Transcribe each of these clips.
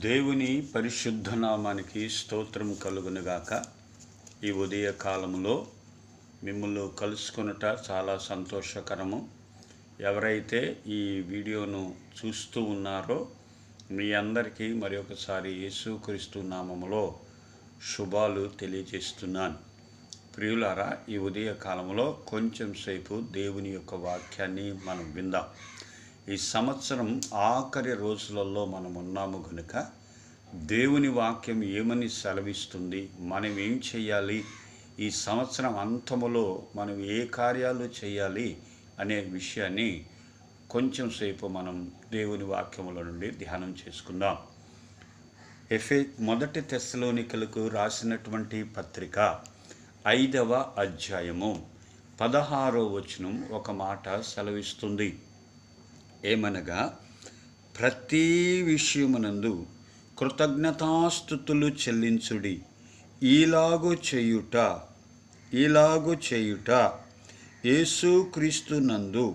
దేవుని పరిశుద్ధ నామానికి స్తోత్రం కలుగునుగాక. ఈ ఉదయ కాలములో మిమ్మల్ని కలుసుకొనుట చాలా సంతోషకరము. ఎవరైతే ఈ వీడియోను చూస్తూ ఉన్నారో మీ అందరికీ మరి ఒకసారి యేసుక్రీస్తు నామములో శుభాలు తెలియజేస్తున్నాను. ప్రియులారా, ఈ ఉదయ కాలంలో కొంచెం సేపు దేవుని యొక్క వాక్యాన్ని మనం విందాం. ఈ సంవత్సరం ఆఖరి రోజులలో మనం ఉన్నాము కనుక దేవుని వాక్యం ఏమని సెలవిస్తుంది, మనం ఏం చేయాలి, ఈ సంవత్సరం అంతములో మనం ఏ కార్యాలు చేయాలి అనే విషయాన్ని కొంచెం సేపు మనం దేవుని వాక్యముల నుండి ధ్యానం చేసుకుందాం. మొదటి తెస్సలోనికలకు రాసినటువంటి పత్రిక 5వ అధ్యాయము 16వ వచనం ఒక మాట సెలవిస్తుంది. ఏమనగా, ప్రతి విషయమునందు కృతజ్ఞతాస్తుతులు చెల్లించుడి, ఈలాగు చేయుట యేసుక్రీస్తు నందు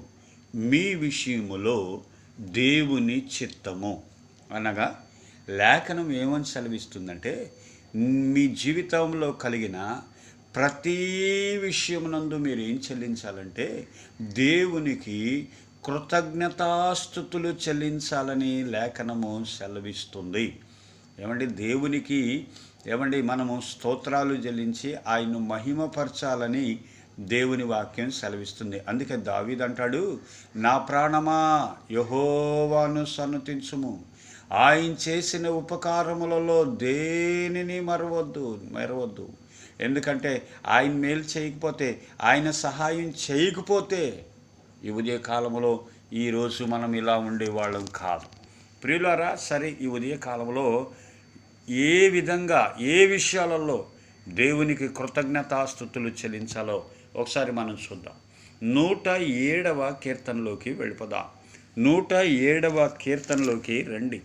మీ విషయములో దేవుని చిత్తము. అనగా లేఖనం ఏమని సెలవిస్తుందంటే, మీ జీవితంలో కలిగిన ప్రతి విషయమునందు మీరు ఏం చెల్లించాలంటే దేవునికి కృతజ్ఞతాస్తుతులు చెల్లించాలని లేఖనము సెలవిస్తుంది. దేవునికి మనము స్తోత్రాలు చెల్లించి ఆయన్ను మహిమపరచాలని దేవుని వాక్యం సెలవిస్తుంది. అందుకే దావీదు అంటాడు, నా ప్రాణమా యెహోవాను సన్నుతించుము, ఆయన చేసిన ఉపకారములలో దేనిని మరవద్దు. ఎందుకంటే ఆయన మేలు చేయకపోతే, ఆయన సహాయం చేయకపోతే ఈ ఉదయ కాలంలో ఈరోజు మనం ఇలా ఉండేవాళ్ళం కాదు. ప్రియులారా, సరే, ఈ ఉదయ కాలంలో ఏ విధంగా ఏ విషయాలలో దేవునికి కృతజ్ఞతాస్తుతులు చెల్లించాలో ఒకసారి మనం చూద్దాం. 107వ కీర్తనలోకి వెళ్ళిపోదాం. 107వ కీర్తనలోకి రండి.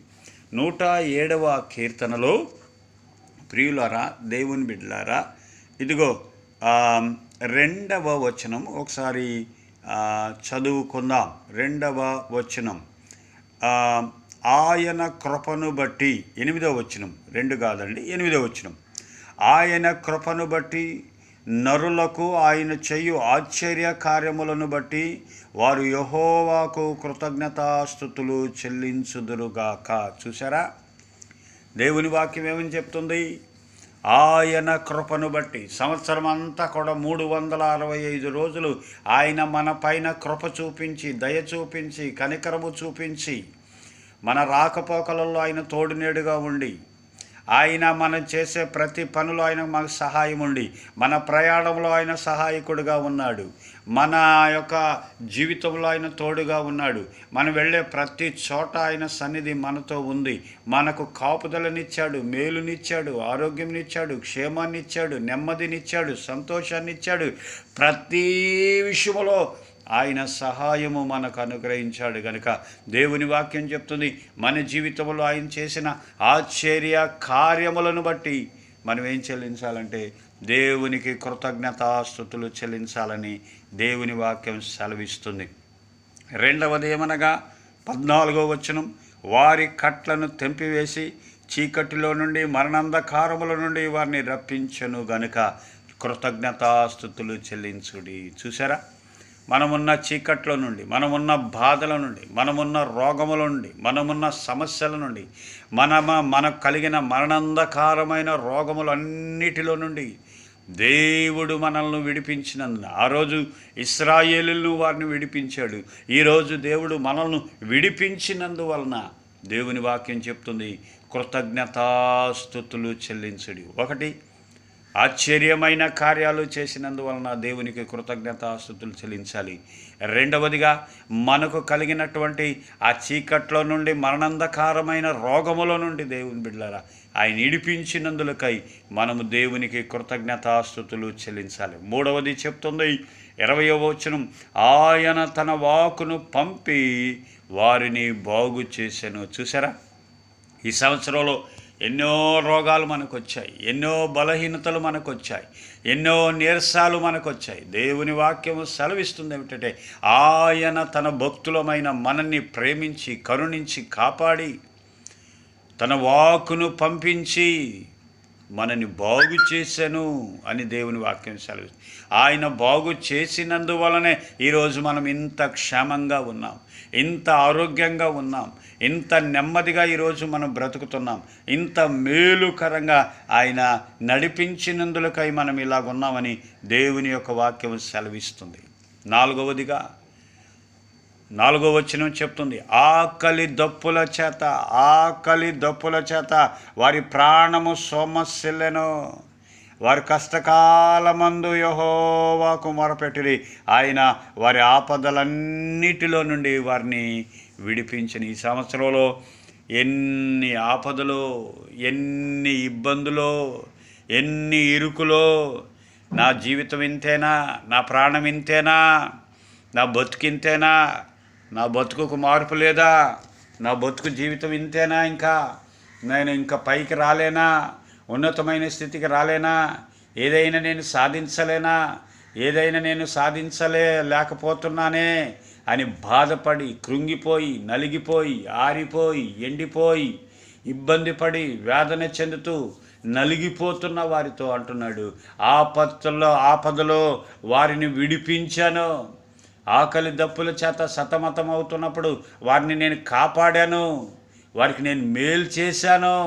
107వ కీర్తనలో ప్రియులారా, దేవుని బిడ్డలారా, ఇదిగో 2వ వచనం ఒకసారి చదువుకుందాం. 2వ వచనం, ఆయన కృపను బట్టి, 8వ వచనం, 2 కాదండి, 8వ వచనం, ఆయన కృపను బట్టి నరులకు ఆయన చేయు ఆశ్చర్య కార్యములను బట్టి వారు యెహోవాకు కృతజ్ఞతాస్తుతులు చెల్లించుదురుగాక. చూసారా, దేవుని వాక్యం ఏమని చెప్తుంది? ఆయన కృపను బట్టి సంవత్సరం అంతా కూడా 365 రోజులు ఆయన మన పైన కృప చూపించి, దయ చూపించి, కనికరము చూపించి, మన రాకపోకలలో ఆయన తోడునేడుగా ఉండి, ఆయన మనం చేసే ప్రతి పనిలో ఆయన మనకు సహాయం ఉండి, మన ప్రయాణంలో ఆయన సహాయకుడిగా ఉన్నాడు, మన యొక్క జీవితంలో ఆయన తోడుగా ఉన్నాడు, మనం వెళ్ళే ప్రతి చోట ఆయన సన్నిధి మనతో ఉంది, మనకు కాపుదలనిచ్చాడు, మేలునిచ్చాడు, ఆరోగ్యంనిచ్చాడు, క్షేమాన్నిచ్చాడు, నెమ్మదినిచ్చాడు, సంతోషాన్నిచ్చాడు. ప్రతి విషయంలో ఆయన సహాయము మనకు అనుగ్రహించాడు. కనుక దేవుని వాక్యం చెప్తుంది, మన జీవితంలో ఆయన చేసిన ఆశ్చర్య కార్యములను బట్టి మనం ఏం చెల్లించాలంటే దేవునికి కృతజ్ఞతాస్తుతులు చెల్లించాలని దేవుని వాక్యం సెలవిస్తుంది. 2వది ఏమనగా 14వ వచనం, వారి కట్లను తెంపివేసి చీకటిలో నుండి మరణాంధకారముల నుండి వారిని రప్పించెను గనుక కృతజ్ఞతాస్తుతులు చెల్లించుడి. చూసారా, మనమున్న చీకట్లో నుండి, మనమున్న బాధల నుండి, మనమున్న రోగముల నుండి, మనమున్న సమస్యల నుండి, మనకు కలిగిన మరణాంధకారమైన రోగములన్నిటిలో నుండి దేవుడు మనల్ని విడిపించినందున, ఆ రోజు ఇశ్రాయేలును వారిని విడిపించాడు, ఈరోజు దేవుడు మనల్ని విడిపించినందువలన దేవుని వాక్యం చెప్తుంది, కృతజ్ఞతాస్తుతులు చెల్లించుడి. 1, ఆశ్చర్యమైన కార్యాలు చేసినందువలన దేవునికి కృతజ్ఞతాస్తుతులు చెల్లించాలి. 2వదిగా, మనకు కలిగినటువంటి ఆ చీకట్లో నుండి, మరణాంధకారమైన రోగముల నుండి దేవుని బిడ్డలారా ఆయన విడిపించినందులకై మనము దేవునికి కృతజ్ఞతాస్తుతులు చెల్లించాలి. 3వది చెప్తుంది 20వ వచనం, ఆయన తన వాక్కును పంపి వారిని బాగు చేసెను. చూసారా, ఈ సంవత్సరంలో ఎన్నో రోగాలు మనకు వచ్చాయి, ఎన్నో బలహీనతలు మనకు వచ్చాయి, ఎన్నో నీరసాలు మనకు వచ్చాయి. దేవుని వాక్యము సెలవిస్తుంది ఏమిటంటే, ఆయన తన భక్తులమైన మనల్ని ప్రేమించి, కరుణించి, కాపాడి తన వాక్కును పంపించి మనని బాగు చేశాను అని దేవుని వాక్యం సెలవు. ఆయన బాగు చేసినందువలనే ఈరోజు మనం ఇంత క్షేమంగా ఉన్నాం, ఇంత ఆరోగ్యంగా ఉన్నాం, ఇంత నెమ్మదిగా ఈరోజు మనం బ్రతుకుతున్నాం, ఇంత మేలుకరంగా ఆయన నడిపించినందులకై మనం ఇలాగున్నామని దేవుని యొక్క వాక్యం సెలవిస్తుంది. నాలుగవ వచనం చెప్తుంది, ఆకలి దప్పుల చేత వారి ప్రాణము సొమ్మసిల్లెను. వారి కష్టకాలమందు యెహోవాకు మొరపెట్టిరి, ఆయన వారి ఆపదలన్నిటిలో నుండి వారిని విడిపించిన. ఈ సంవత్సరంలో ఎన్ని ఆపదలో, ఎన్ని ఇబ్బందులో, ఎన్ని ఇరుకులో, నా జీవితం ఇంతేనా, నా ప్రాణం ఇంతేనా, నా బతుకింతేనా, నా బతుకుకు మార్పు లేదా, నా బతుకు జీవితం ఇంతేనా, నేను ఇంకా పైకి రాలేనా, ఉన్నతమైన స్థితికి రాలేనా, ఏదైనా నేను లేకపోతున్నానే అని బాధపడి, కృంగిపోయి, నలిగిపోయి, ఆరిపోయి, ఎండిపోయి, ఇబ్బంది పడి, వేదన చెందుతూ నలిగిపోతున్న వారితో అంటున్నాడు, ఆపదలో వారిని విడిపించాను. ఆకలి దప్పుల చేత సతమతం అవుతున్నప్పుడు వారిని నేను కాపాడాను, వారికి నేను మేలు చేశాను.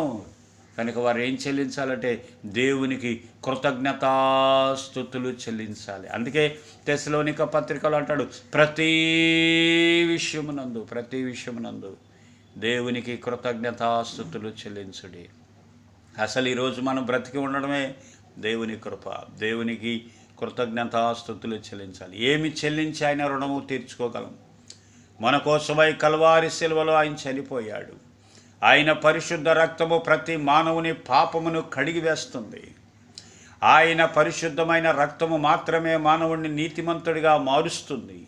కనుక వారు ఏం చెల్లించాలంటే దేవునికి కృతజ్ఞతాస్తుతులు చెల్లించాలి. అందుకే తెస్సలోనిక పత్రికలో అంటాడు, ప్రతి విషయమునందు దేవునికి కృతజ్ఞతాస్తుతులు చెల్లించుడి. అసలు ఈరోజు మనం బ్రతికి ఉండడమే దేవుని కృప. దేవునికి కృతజ్ఞతాస్తుతులు చెల్లించాలి. ఏమి చెల్లించి ఆయన రుణము తీర్చుకోగలం? మన కోసమై కల్వారి శిలువలో ఆయన చనిపోయాడు. ఆయన పరిశుద్ధ రక్తము ప్రతి మానవుని పాపమును కడిగివేస్తుంది. ఆయన పరిశుద్ధమైన రక్తము మాత్రమే మానవుడిని నీతిమంతుడిగా మారుస్తుంది.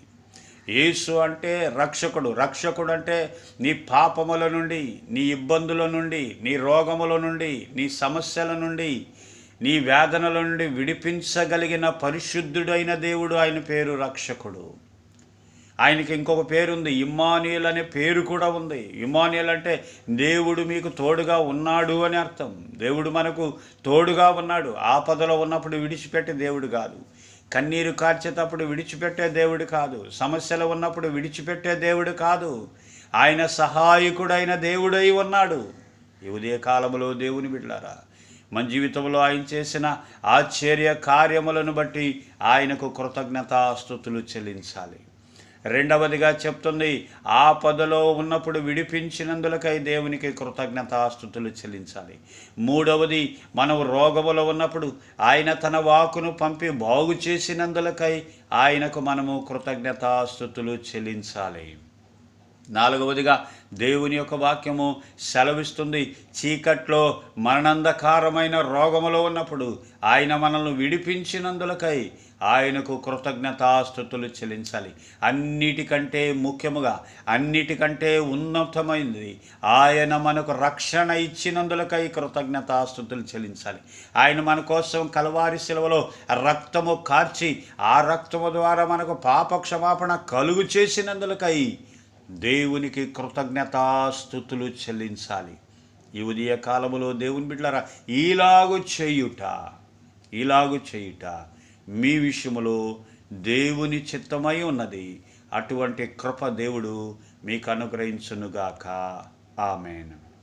యేసు అంటే రక్షకుడు అంటే నీ పాపముల నుండి, నీ ఇబ్బందుల నుండి, నీ రోగముల నుండి, నీ సమస్యల నుండి, నీ వేదనల నుండి విడిపించగలిగిన పరిశుద్ధుడైన దేవుడు. ఆయన పేరు రక్షకుడు. ఆయనకి ఇంకొక పేరు ఉంది, ఇమ్మానుయేల్ అనే పేరు కూడా ఉంది. ఇమ్మానుయేల్ అంటే దేవుడు మీకు తోడుగా ఉన్నాడు అని అర్థం. దేవుడు మనకు తోడుగా ఉన్నాడు. ఆపదలో ఉన్నప్పుడు విడిచిపెట్టే దేవుడు కాదు, కన్నీరు కార్చేటప్పుడు విడిచిపెట్టే దేవుడు కాదు, సమస్యలు ఉన్నప్పుడు విడిచిపెట్టే దేవుడు కాదు. ఆయన సహాయకుడైన దేవుడై ఉన్నాడు. ఈ ఉదయ కాలంలో దేవుని బిడ్డలారా, మన జీవితంలో ఆయన చేసిన ఆశ్చర్య కార్యములను బట్టి ఆయనకు కృతజ్ఞతాస్తుతులు చెల్లించాలి. రెండవదిగా చెప్తుంది, ఆపదలో ఉన్నప్పుడు విడిపించినందులకై దేవునికి కృతజ్ఞతాస్తుతులు చెల్లించాలి. మూడవది, మనం రోగములో ఉన్నప్పుడు ఆయన తన వాక్కును పంపి బాగు చేసినందులకై ఆయనకు మనము కృతజ్ఞతాస్తుతులు చెల్లించాలి. నాలుగవదిగా దేవుని యొక్క వాక్యము సెలవిస్తుంది, చీకట్లో మరణంధకారమైన రోగములో ఉన్నప్పుడు ఆయన మనల్ని విడిపించినందులకై ఆయనకు కృతజ్ఞతాస్తుతులు చెల్లించాలి. అన్నిటికంటే ముఖ్యముగా, అన్నిటికంటే ఉన్నతమైనది, ఆయన మనకు రక్షణ ఇచ్చినందులకై కృతజ్ఞతాస్తుతులు చెల్లించాలి. ఆయన మన కోసం కల్వారి శిలువలో రక్తము కార్చి ఆ రక్తము ద్వారా మనకు పాప క్షమాపణ కలుగు చేసినందులకై దేవునికి కృతజ్ఞతాస్తుతులు చెల్లించాలి. ఈ ఉదయ కాలములో దేవుని బిడ్డలారా, ఇలాగు చేయుట మీ విషయములో దేవుని చిత్తమై ఉన్నది. అటువంటి కృప దేవుడు మీకు అనుగ్రహించునుగాక. ఆమేన్.